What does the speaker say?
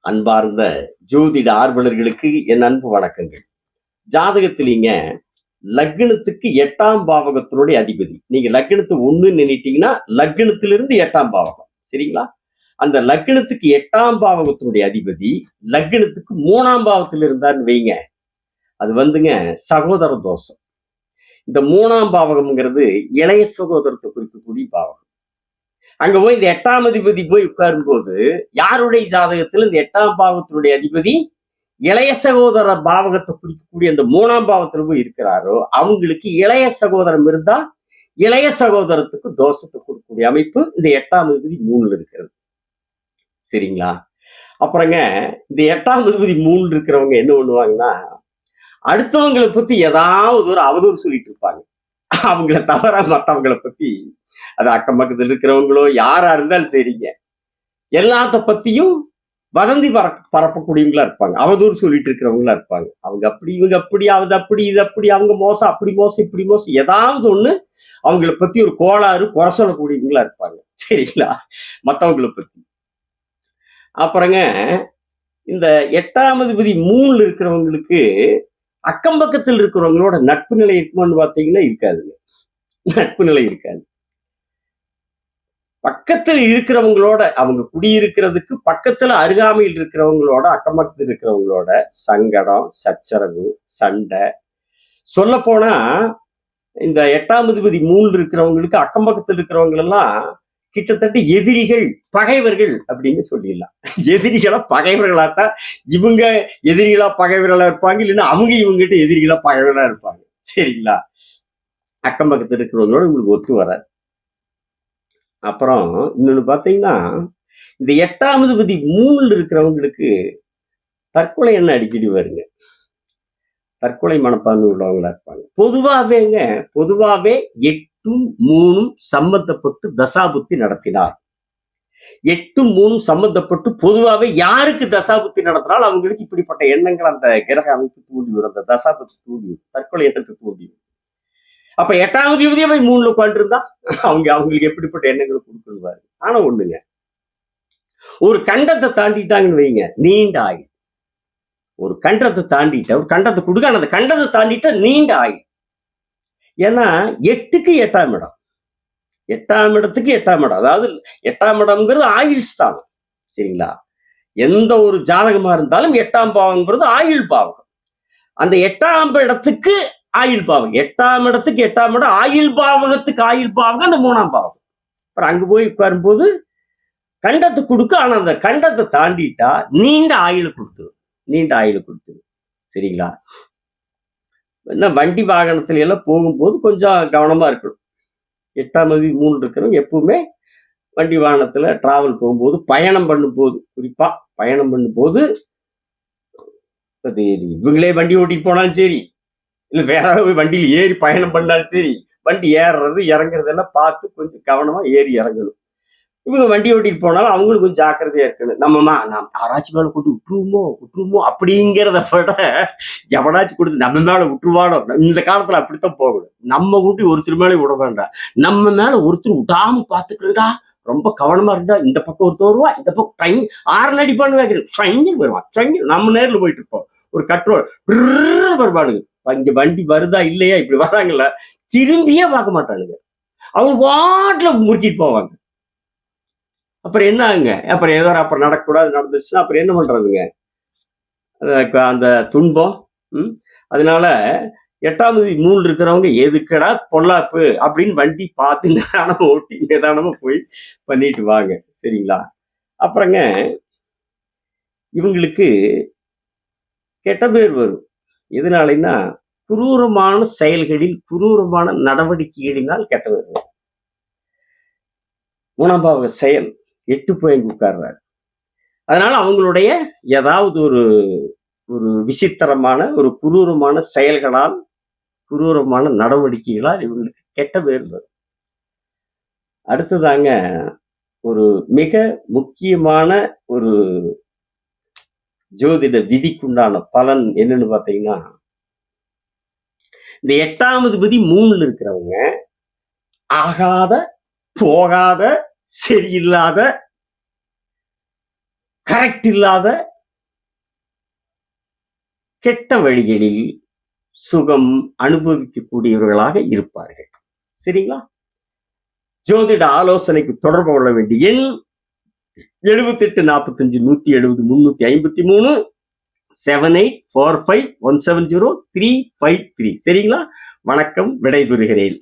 அன்பார்ந்த ஜோதிட ஆர்வலர்களுக்கு என் அன்பு வணக்கங்கள். ஜாதகத்திலீங்க லக்னத்துக்கு 8ஆம் பாவகத்தினுடைய அதிபதி. நீங்க லக்னத்து 1 நினைட்டீங்கன்னா லக்னத்திலிருந்து 8ஆம் பாவகம். சரிங்களா? அந்த லக்னத்துக்கு 8ஆம் பாவகத்தினுடைய அதிபதி லக்னத்துக்கு 3ஆம் பாவத்தில் இருந்தார்னு வைங்க. அது வந்துங்க சகோதர தோஷம். இந்த 3ஆம் பாவகம்ங்கிறது இளைய சகோதரத்தை குறிக்கக்கூடிய பாவகம். அங்க போய் இந்த 8ஆம் அதிபதி போய் உட்காரும் போது யாருடைய ஜாதகத்தில் இந்த 8ஆம் பாவத்தினுடைய அதிபதி இளைய சகோதர பாவகத்தை குறிக்கக்கூடிய அந்த 3ஆம் பாவத்தில் போய் இருக்கிறாரோ அவங்களுக்கு இளைய சகோதரம் இருந்தா இளைய சகோதரத்துக்கு தோஷத்தை கொடுக்கக்கூடிய அமைப்பு இந்த 8ஆம் அதிபதி 3ல இருக்கிறது. சரிங்களா? அப்புறங்க இந்த 8ஆம் அதிபதி 3 இருக்கிறவங்க என்ன பண்ணுவாங்கன்னா அடுத்தவங்களை பத்தி ஏதாவது ஒரு அவதூறு சொல்லிட்டு இருப்பாங்க. அவங்கள தவிர மற்றவங்களை பத்தி அது அக்கம் பக்கத்தில் இருக்கிறவங்களோ யாரா இருந்தாலும் சரிங்க, எல்லாத்த பத்தியும் வதந்தி பரப்பக்கூடியவங்களா இருப்பாங்க. அவதூறு சொல்லிட்டு இருக்கிறவங்களா இருப்பாங்க. அவங்க அப்படி இவங்க அப்படி அது அப்படி இது அப்படி அவங்க மோசம் அப்படி மோசம் இப்படி மோசம் ஏதாவது ஒண்ணு அவங்கள பத்தி ஒரு கோளாறு குறை சொல்லக்கூடியவங்களா இருப்பாங்க. சரிங்களா? மற்றவங்களை பத்தி. அப்புறங்க இந்த 8ஆம் அதிபதி 3ல இருக்கிறவங்களுக்கு அக்கம் பக்கத்தில் இருக்கிறவங்களோட நட்பு நிலை இருக்குமான்னு பார்த்தீங்கன்னா இருக்காதுங்க. நட்பு நிலை இருக்காது. பக்கத்தில் இருக்கிறவங்களோட அவங்க குடியிருக்கிறதுக்கு பக்கத்துல அருகாமையில் இருக்கிறவங்களோட அக்கம் பக்கத்தில் இருக்கிறவங்களோட சங்கடம், சச்சரவு, சண்டை. சொல்ல போனா இந்த 8ஆம் அதிபதி 3 இருக்கிறவங்களுக்கு அக்கம் பக்கத்தில் இருக்கிறவங்க எல்லாம் கிட்டத்தட்ட எதிரிகள், பகைவர்கள் அப்படின்னு சொல்லிடலாம். எதிரிகளா பகைவர்களாத்தான் இவங்க எதிரிகளா பகைவர்களா இருப்பாங்க, இல்லைன்னா அவங்க இவங்ககிட்ட எதிரிகளா பகைவர்களா இருப்பாங்க. சரிங்களா? அக்கம் பக்கத்தில் இருக்கிறவங்களோட உங்களுக்கு ஒத்து வராது. அப்புறம் இன்னொன்னு பாத்தீங்கன்னா இந்த 8ஆம் அதிபதி 3ல இருக்கிறவங்களுக்கு தற்கொலை என்ன அடிக்கடி வருங்க. தற்கொலை மனப்பான்மை உள்ளவங்களா இருப்பாங்க. பொதுவாவே 8ம் 3ம் சம்பந்தப்பட்டு தசாபுத்தி நடத்தினார். 8ம் 3ம் சம்பந்தப்பட்டு பொதுவாவே யாருக்கு தசாபுத்தி நடத்தினால் அவங்களுக்கு இப்படிப்பட்ட எண்ணங்கள் அந்த கிரக அமைப்பு தூண்டிவிடும், அந்த தசாபுத்தி தூண்டிவிடும், தற்கொலை எண்ணத்தை தூண்டிவிடும். அப்ப 8ஆம் அதிபதியே போய் 3ல உட்காந்துருந்தா அவங்களுக்கு எப்படிப்பட்ட எண்ணங்களை கொடுக்குறாரு. ஆனா ஒண்ணுங்க, ஒரு கண்டத்தை தாண்டிட்டாங்கன்னு வைங்க, நீண்ட ஆயுள். ஒரு கண்டத்தை தாண்டிட்ட ஒரு கண்டத்தை கொடுக்க அந்த கண்டத்தை தாண்டிட்ட நீண்ட ஆயுள். ஏன்னா 8க்கு 8ஆம் இடம், 8ஆம் இடத்துக்கு 8ஆம் இடம், அதாவது 8ஆம் இடம்ங்கிறது ஆயுள் ஸ்தானம். சரிங்களா? எந்த ஒரு ஜாதகமா இருந்தாலும் 8ஆம் பாவம்ங்கிறது ஆயுள் பாவகம். அந்த 8ஆம் இடத்துக்கு ஆயுள் பாவகம், 8ஆம் இடத்துக்கு 8ஆம் இடம், ஆயுள் பாவகத்துக்கு ஆயுள் பாவகம் அந்த 3ஆம் பாவகம். அப்புறம் அங்க போய் உட்காரும்போது கண்டத்தை கொடுக்க, ஆனா அந்த கண்டத்தை தாண்டிட்டா நீண்ட ஆயுள் கொடுத்துரும், நீண்ட ஆயுள் கொடுத்துரும். சரிங்களா? என்ன வண்டி வாகனத்துல எல்லாம் போகும்போது கொஞ்சம் கவனமா இருக்கணும். 8ஆம் அதிபதி 3 இருக்கிறவங்க எப்பவுமே வண்டி வாகனத்துல டிராவல் போகும்போது, பயணம் பண்ணும்போது, குறிப்பா பயணம் பண்ணும்போது இவங்களே வண்டி ஓட்டிட்டு போனாலும் சரி, இல்ல வேற வண்டியில் ஏறி பயணம் பண்ணாலும் சரி, வண்டி ஏறுறது இறங்குறதெல்லாம் பார்த்து கொஞ்சம் கவனமா ஏறி இறங்கணும். இவங்க வண்டி ஓட்டிட்டு போனாலும் அவங்களுக்கு கொஞ்சம் ஜாக்கிரதையா இருக்கணும். நாம் யாராச்சும் மேல கொண்டு விட்டுருவோமோ அப்படிங்கிறத விட எவனாச்சும் கொடுத்து நம்ம மேல விட்டுருவானோ, இந்த காலத்துல அப்படித்தான் போகணும். நம்ம கூட்டி ஒருத்தர் மேலே விட வேண்டாம், நம்ம மேல ஒருத்தர் விட்டாம பாத்துக்கிறா, ரொம்ப கவனமா இருந்தா. இந்த பக்கம் ஒருத்தர் வருவா, இந்த பக்கம் ஆறு அடிப்பான்னு வைக்கிறேன், வருவான், நம்ம நேர்ல போயிட்டு இருப்போம். ஒரு கட்ரோல் வருவானுங்க. இங்க வண்டி வருதா இல்லையா, இப்படி வராங்கல்ல, திரும்பியே பார்க்க மாட்டானுங்க. அவங்க பாட்டுல முறுக்கிட்டு போவாங்க. அப்புறம் என்ன ஆகுங்க? அப்புறம் ஏதோ அப்புறம் நடக்கக்கூடாது நடந்துச்சுன்னா அப்புறம் என்ன பண்றதுங்க? அந்த துன்பம். அதனால 8ஆம் அதிபதி 3 இருக்கிறவங்க எதுக்கடா பொல்லாப்பு அப்படின்னு வண்டி பார்த்து நிதானமா ஓட்டி நிதானமா போய் பண்ணிட்டு வாங்க. சரிங்களா? அப்புறங்க இவங்களுக்கு கெட்ட பேர் வரும். எதனாலன்னா குரூரமான செயல்களில், குரூரமான நடவடிக்கைகளினால் கெட்ட பேர் வரும். 3ஆம் பாவக செயல் 8 போய் உட்கார்றாரு. அதனால அவங்களுடைய ஏதாவது ஒரு ஒரு விசித்திரமான ஒரு குரூரமான செயல்களால், குரூரமான நடவடிக்கைகளால் இவங்களுக்கு கெட்ட பேர் வரும். அடுத்ததாங்க ஒரு மிக முக்கியமான ஒரு ஜோதிட விதிக்குண்டான பலன் என்னன்னு பாத்தீங்கன்னா, இந்த 8ஆம் அதிபதி 3ல இருக்கிறவங்க ஆகாத, போகாத, சரியில்லாத, கரெக்ட் இல்லாத கெட்ட வழிகளில் சுகம் அனுபவிக்கக்கூடியவர்களாக இருப்பார்கள். சரிங்களா? ஜோதிட ஆலோசனைக்கு தொடர்பு கொள்ள வேண்டிய எண் 78 45 170 353 7845170353. சரிங்களா? வணக்கம், விடைபெறுகிறேன்.